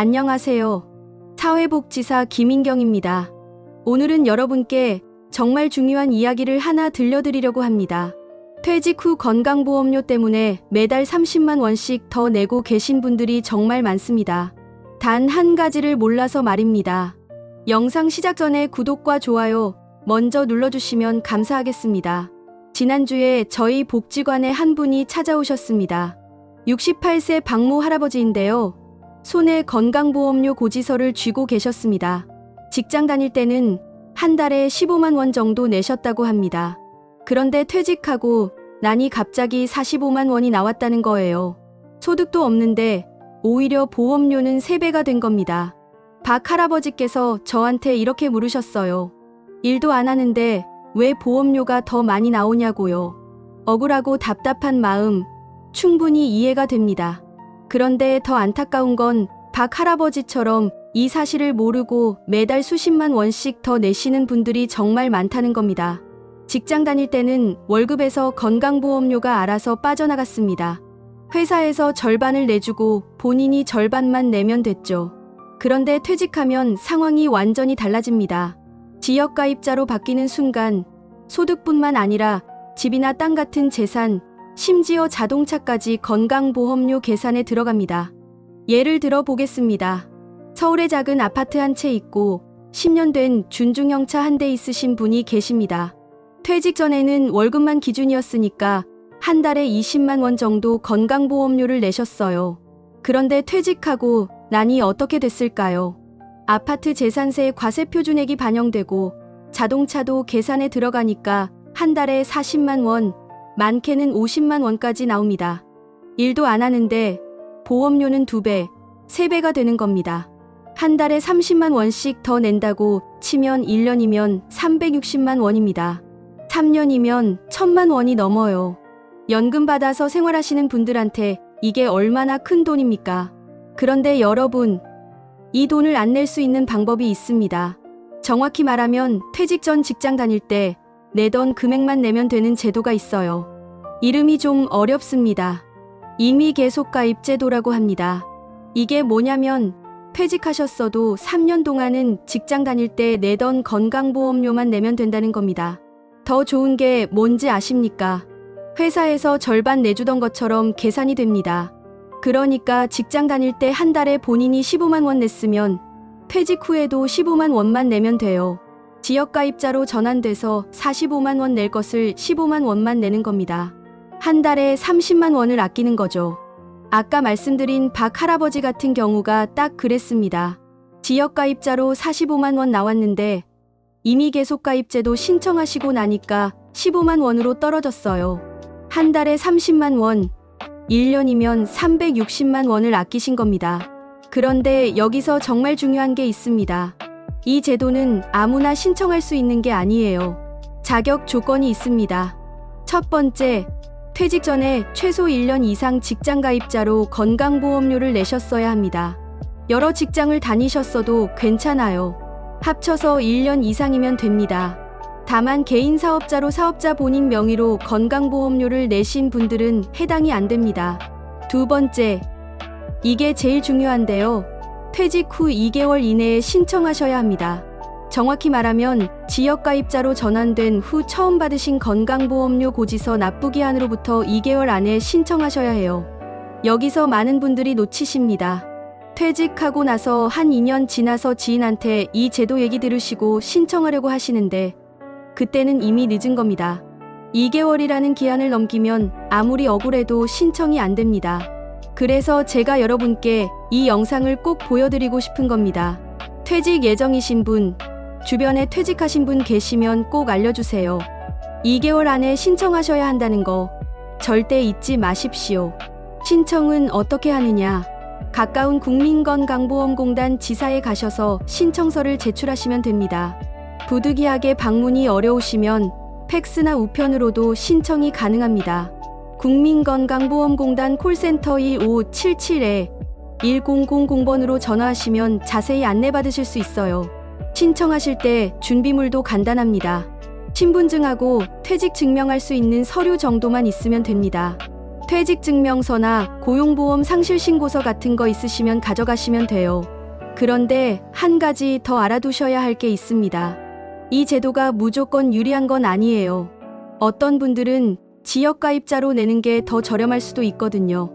안녕하세요. 사회복지사 김인경입니다. 오늘은 여러분께 정말 중요한 이야기를 하나 들려드리려고 합니다. 퇴직 후 건강보험료 때문에 매달 30만 원씩 더 내고 계신 분들이 정말 많습니다. 단 한 가지를 몰라서 말입니다. 영상 시작 전에 구독과 좋아요 먼저 눌러주시면 감사하겠습니다. 지난주에 저희 복지관에 한 분이 찾아오셨습니다. 68세 박모 할아버지인데요. 손에 건강보험료 고지서를 쥐고 계셨습니다. 직장 다닐 때는 한 달에 15만 원 정도 내셨다고 합니다. 그런데 퇴직하고 나니 갑자기 45만 원이 나왔다는 거예요. 소득도 없는데 오히려 보험료는 3배가 된 겁니다. 박 할아버지께서 저한테 이렇게 물으셨어요. 일도 안 하는데 왜 보험료가 더 많이 나오냐고요. 억울하고 답답한 마음 충분히 이해가 됩니다. 그런데 더 안타까운 건 박 할아버지처럼 이 사실을 모르고 매달 수십만 원씩 더 내시는 분들이 정말 많다는 겁니다. 직장 다닐 때는 월급에서 건강보험료가 알아서 빠져나갔습니다. 회사에서 절반을 내주고 본인이 절반만 내면 됐죠. 그런데 퇴직하면 상황이 완전히 달라집니다. 지역가입자로 바뀌는 순간 소득뿐만 아니라 집이나 땅 같은 재산, 심지어 자동차까지 건강보험료 계산에 들어갑니다. 예를 들어 보겠습니다. 서울에 작은 아파트 한 채 있고 10년 된 준중형차 한 대 있으신 분이 계십니다. 퇴직 전에는 월급만 기준이었으니까 한 달에 20만 원 정도 건강보험료를 내셨어요. 그런데 퇴직하고 나니 어떻게 됐을까요? 아파트 재산세 과세 표준액이 반영되고 자동차도 계산에 들어가니까 한 달에 40만 원, 많게는 50만 원까지 나옵니다. 일도 안 하는데 보험료는 2배, 3배가 되는 겁니다. 한 달에 30만 원씩 더 낸다고 치면 1년이면 360만 원입니다. 3년이면 1000만 원이 넘어요. 연금 받아서 생활하시는 분들한테 이게 얼마나 큰 돈입니까? 그런데 여러분, 이 돈을 안 낼 수 있는 방법이 있습니다. 정확히 말하면 퇴직 전 직장 다닐 때 내던 금액만 내면 되는 제도가 있어요. 이름이 좀 어렵습니다. 임의계속가입 제도라고 합니다. 이게 뭐냐면 퇴직하셨어도 3년 동안은 직장 다닐 때 내던 건강보험료만 내면 된다는 겁니다. 더 좋은 게 뭔지 아십니까? 회사에서 절반 내주던 것처럼 계산이 됩니다. 그러니까 직장 다닐 때 한 달에 본인이 15만 원 냈으면 퇴직 후에도 15만 원만 내면 돼요. 지역가입자로 전환돼서 45만 원 낼 것을 15만 원만 내는 겁니다. 한 달에 30만 원을 아끼는 거죠. 아까 말씀드린 박 할아버지 같은 경우가 딱 그랬습니다. 지역가입자로 45만 원 나왔는데 임의계속가입제도 신청하시고 나니까 15만 원으로 떨어졌어요. 한 달에 30만 원, 1년이면 360만 원을 아끼신 겁니다. 그런데 여기서 정말 중요한 게 있습니다. 이 제도는 아무나 신청할 수 있는 게 아니에요. 자격 조건이 있습니다. 첫 번째, 퇴직 전에 최소 1년 이상 직장가입자로 건강보험료를 내셨어야 합니다. 여러 직장을 다니셨어도 괜찮아요. 합쳐서 1년 이상이면 됩니다. 다만 개인사업자로 사업자 본인 명의로 건강보험료를 내신 분들은 해당이 안 됩니다. 두 번째, 이게 제일 중요한데요. 퇴직 후 2개월 이내에 신청하셔야 합니다. 정확히 말하면 지역가입자로 전환된 후 처음 받으신 건강보험료 고지서 납부기한으로부터 2개월 안에 신청하셔야 해요. 여기서 많은 분들이 놓치십니다. 퇴직하고 나서 한 2년 지나서 지인한테 이 제도 얘기 들으시고 신청하려고 하시는데 그때는 이미 늦은 겁니다. 2개월이라는 기한을 넘기면 아무리 억울해도 신청이 안 됩니다. 그래서 제가 여러분께 이 영상을 꼭 보여드리고 싶은 겁니다. 퇴직 예정이신 분, 주변에 퇴직하신 분 계시면 꼭 알려주세요. 2개월 안에 신청하셔야 한다는 거 절대 잊지 마십시오. 신청은 어떻게 하느냐? 가까운 국민건강보험공단 지사에 가셔서 신청서를 제출하시면 됩니다. 부득이하게 방문이 어려우시면 팩스나 우편으로도 신청이 가능합니다. 국민건강보험공단 콜센터 1577-1000번으로 전화하시면 자세히 안내받으실 수 있어요. 신청하실 때 준비물도 간단합니다. 신분증하고 퇴직 증명할 수 있는 서류 정도만 있으면 됩니다. 퇴직증명서나 고용보험 상실신고서 같은 거 있으시면 가져가시면 돼요. 그런데 한 가지 더 알아두셔야 할 게 있습니다. 이 제도가 무조건 유리한 건 아니에요. 어떤 분들은 지역가입자로 내는 게 더 저렴할 수도 있거든요.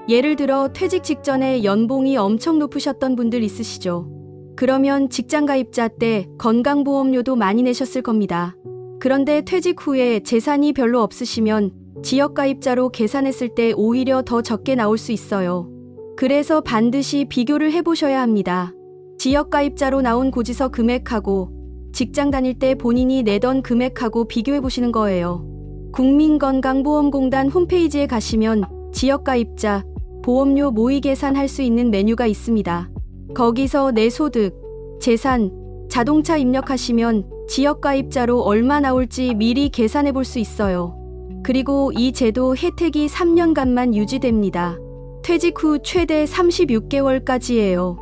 예를 들어 퇴직 직전에 연봉이 엄청 높으셨던 분들 있으시죠. 그러면 직장가입자 때 건강보험료도 많이 내셨을 겁니다. 그런데 퇴직 후에 재산이 별로 없으시면 지역가입자로 계산했을 때 오히려 더 적게 나올 수 있어요. 그래서 반드시 비교를 해보셔야 합니다. 지역가입자로 나온 고지서 금액하고 직장 다닐 때 본인이 내던 금액하고 비교해보시는 거예요. 국민건강보험공단 홈페이지에 가시면 지역가입자, 보험료 모의 계산할 수 있는 메뉴가 있습니다. 거기서 내 소득, 재산, 자동차 입력하시면 지역가입자로 얼마 나올지 미리 계산해 볼 수 있어요. 그리고 이 제도 혜택이 3년간만 유지됩니다. 퇴직 후 최대 36개월까지예요.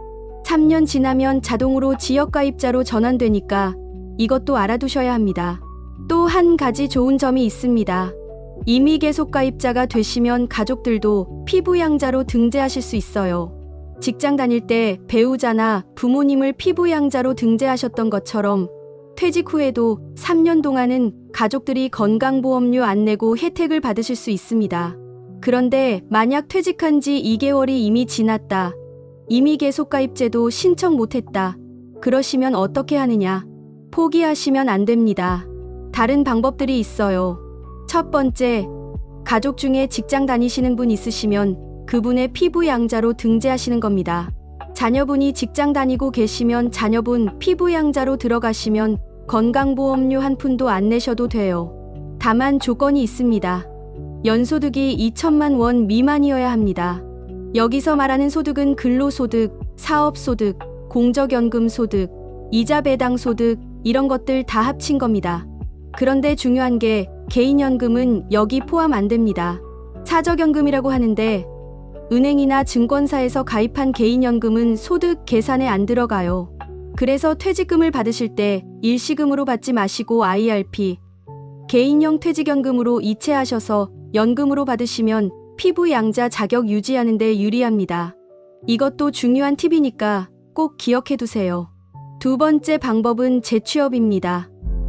3년 지나면 자동으로 지역가입자로 전환되니까 이것도 알아두셔야 합니다. 또 한 가지 좋은 점이 있습니다. 이미 계속 가입자가 되시면 가족들도 피부양자로 등재하실 수 있어요. 직장 다닐 때 배우자나 부모님을 피부양자로 등재하셨던 것처럼 퇴직 후에도 3년 동안은 가족들이 건강보험료 안 내고 혜택을 받으실 수 있습니다. 그런데 만약 퇴직한 지 2개월이 이미 지났다. 이미 계속가입제도 신청 못했다. 그러시면 어떻게 하느냐? 포기하시면 안 됩니다. 다른 방법들이 있어요. 첫 번째, 가족 중에 직장 다니시는 분 있으시면 그분의 피부양자로 등재하시는 겁니다. 자녀분이 직장 다니고 계시면 자녀분 피부양자로 들어가시면 건강보험료 한 푼도 안 내셔도 돼요. 다만 조건이 있습니다. 연소득이 2천만 원 미만이어야 합니다. 여기서 말하는 소득은 근로소득, 사업소득, 공적연금소득, 이자배당소득 이런 것들 다 합친 겁니다. 그런데 중요한 게 개인연금은 여기 포함 안 됩니다. 사적연금이라고 하는데 은행이나 증권사에서 가입한 개인연금은 소득 계산에 안 들어가요. 그래서 퇴직금을 받으실 때 일시금으로 받지 마시고 IRP, 개인형 퇴직연금으로 이체하셔서 연금으로 받으시면 피부양자 자격 유지하는 데 유리합니다. 이것도 중요한 팁이니까 꼭 기억해 두세요. 두 번째 방법은 재취업입니다.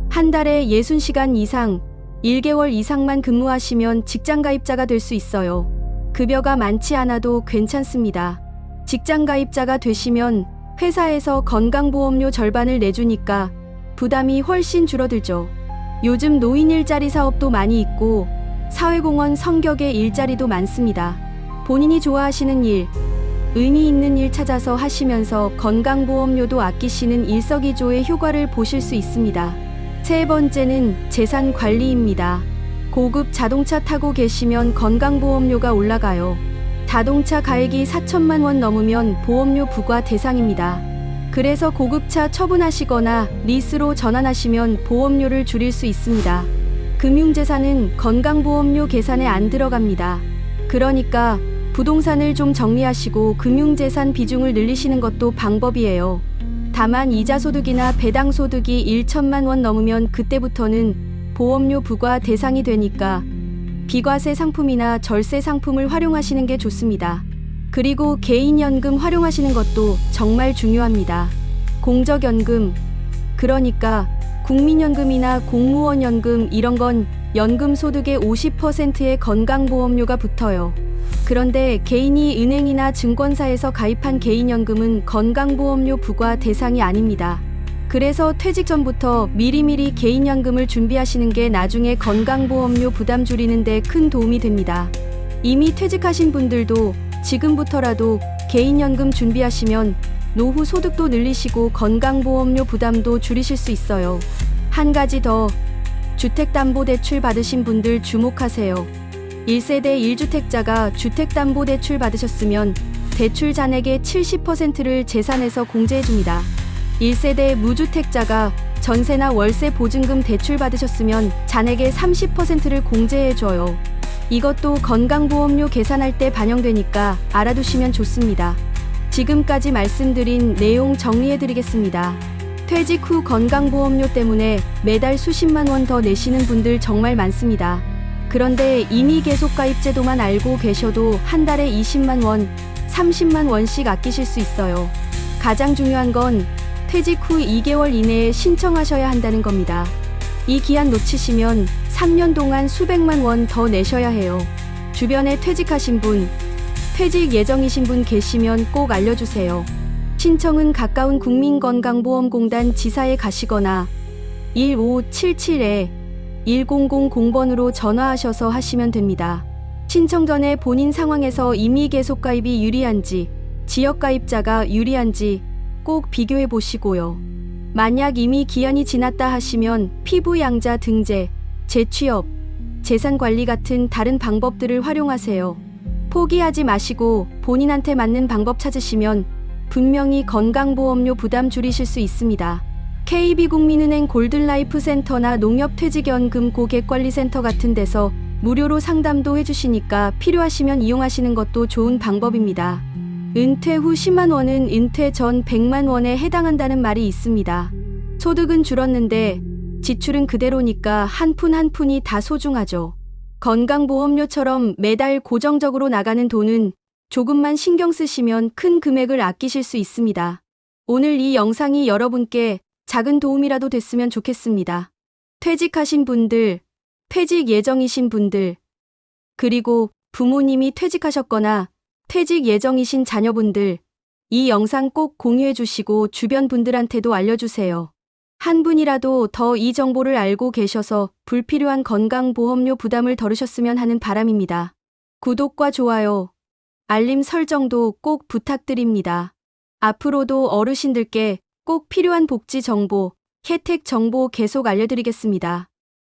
한 달에 60시간 이상, 1개월 이상만 근무하시면 직장가입자가 될 수 있어요. 급여가 많지 않아도 괜찮습니다. 직장가입자가 되시면 회사에서 건강보험료 절반을 내주니까 부담이 훨씬 줄어들죠. 요즘 노인 일자리 사업도 많이 있고 사회공헌 성격의 일자리도 많습니다. 본인이 좋아하시는 일, 의미 있는 일 찾아서 하시면서 건강보험료도 아끼시는 일석이조의 효과를 보실 수 있습니다. 세 번째는 재산 관리입니다. 고급 자동차 타고 계시면 건강보험료가 올라가요. 자동차 가액이 4천만 원 넘으면 보험료 부과 대상입니다. 그래서 고급차 처분하시거나 리스로 전환하시면 보험료를 줄일 수 있습니다. 금융재산은 건강보험료 계산에 안 들어갑니다. 그러니까 부동산을 좀 정리하시고 금융재산 비중을 늘리시는 것도 방법이에요. 다만 이자소득이나 배당소득이 1천만 원 넘으면 그때부터는 보험료 부과 대상이 되니까 비과세 상품이나 절세 상품을 활용하시는 게 좋습니다. 그리고 개인연금 활용하시는 것도 정말 중요합니다. 공적연금, 그러니까 국민연금이나 공무원연금 이런 건 연금 소득의 50%의 건강보험료가 붙어요. 그런데 개인이 은행이나 증권사에서 가입한 개인연금은 건강보험료 부과 대상이 아닙니다. 그래서 퇴직 전부터 미리미리 개인연금을 준비하시는 게 나중에 건강보험료 부담 줄이는 데 큰 도움이 됩니다. 이미 퇴직하신 분들도 지금부터라도 개인연금 준비하시면 노후 소득도 늘리시고 건강보험료 부담도 줄이실 수 있어요. 한 가지 더, 주택담보대출 받으신 분들 주목하세요. 1세대 1주택자가 주택담보대출 받으셨으면 대출 잔액의 70%를 재산에서 공제해줍니다. 1세대 무주택자가 전세나 월세 보증금 대출 받으셨으면 잔액의 30%를 공제해줘요. 이것도 건강보험료 계산할 때 반영되니까 알아두시면 좋습니다. 지금까지 말씀드린 내용 정리해드리겠습니다. 퇴직 후 건강보험료 때문에 매달 수십만 원 더 내시는 분들 정말 많습니다. 그런데 이미 계속가입 제도만 알고 계셔도 한 달에 20만 원, 30만 원씩 아끼실 수 있어요. 가장 중요한 건 퇴직 후 2개월 이내에 신청하셔야 한다는 겁니다. 이 기한 놓치시면 3년 동안 수백만 원 더 내셔야 해요. 주변에 퇴직하신 분, 퇴직 예정이신 분 계시면 꼭 알려주세요. 신청은 가까운 국민건강보험공단 지사에 가시거나 1577-1000번으로 전화하셔서 하시면 됩니다. 신청 전에 본인 상황에서 이미 계속가입이 유리한지, 지역가입자가 유리한지 꼭 비교해 보시고요. 만약 이미 기한이 지났다 하시면 피부양자 등재, 재취업, 재산관리 같은 다른 방법들을 활용하세요. 포기하지 마시고 본인한테 맞는 방법 찾으시면 분명히 건강보험료 부담 줄이실 수 있습니다. KB국민은행 골든라이프 센터나 농협퇴직연금 고객관리센터 같은 데서 무료로 상담도 해주시니까 필요하시면 이용하시는 것도 좋은 방법입니다. 은퇴 후 10만 원은 은퇴 전 100만 원에 해당한다는 말이 있습니다. 소득은 줄었는데 지출은 그대로니까 한 푼 한 푼이 다 소중하죠. 건강보험료처럼 매달 고정적으로 나가는 돈은 조금만 신경 쓰시면 큰 금액을 아끼실 수 있습니다. 오늘 이 영상이 여러분께 작은 도움이라도 됐으면 좋겠습니다. 퇴직하신 분들, 퇴직 예정이신 분들, 그리고 부모님이 퇴직하셨거나 퇴직 예정이신 자녀분들, 이 영상 꼭 공유해 주시고 주변 분들한테도 알려주세요. 한 분이라도 더 이 정보를 알고 계셔서 불필요한 건강보험료 부담을 덜으셨으면 하는 바람입니다. 구독과 좋아요, 알림 설정도 꼭 부탁드립니다. 앞으로도 어르신들께 꼭 필요한 복지 정보, 혜택 정보 계속 알려드리겠습니다.